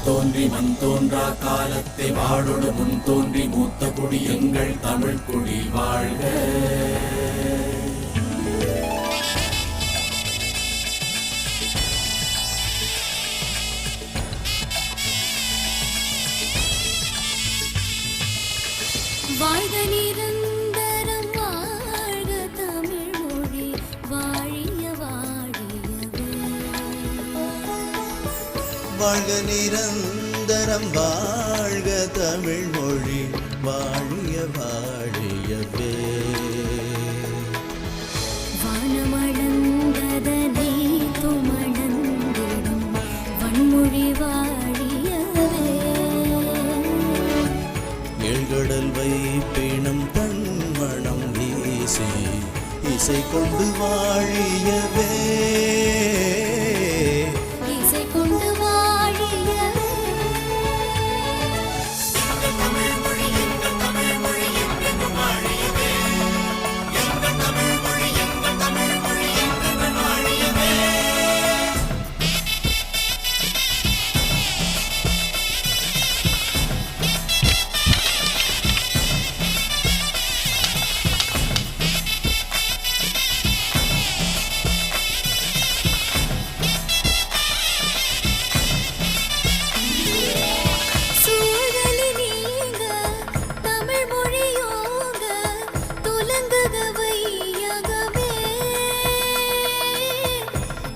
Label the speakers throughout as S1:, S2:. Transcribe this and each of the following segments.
S1: தோன்றி மண் தோன்றா காலத்தை வாழொடு முன் தோன்றி மூத்த குடி எங்கள் தமிழ் குடி வாழ்க.
S2: வாழ்க நிரந்தரம் வாழ்க தமிழ் மொழி வாழிய வாழியவே.
S3: வாழ்க நிரந்தரம் வாழ்க தமிழ் மொழி வாழிய வாழியவே.
S2: வானமளந்ததனை துமணந்திடும் வன்மொழி வாழியவே.
S3: ஏழ்கடல் வைப்பினம் தன்மணம் வீசி இசை கொண்டு வாழியவே.
S2: இசை கொண்டு வாழியவே.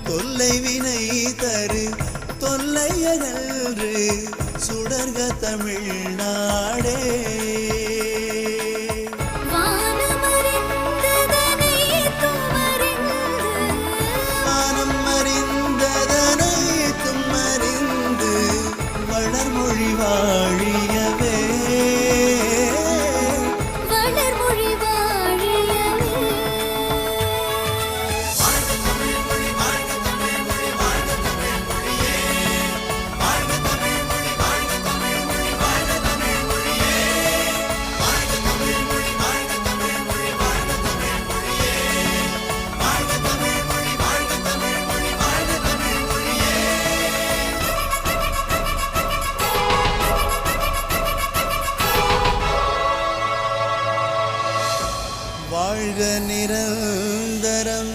S3: தொல்லை வினை தரு தொல்லையகன்று சுடர்க தமிழ்நாடே. வானம் அறிந்ததனை தும்மறிந்து வளர்மொழி வாழியவே.
S2: வளர்மொழி வாழியவே.
S3: வாழ்க நிரந்தரம்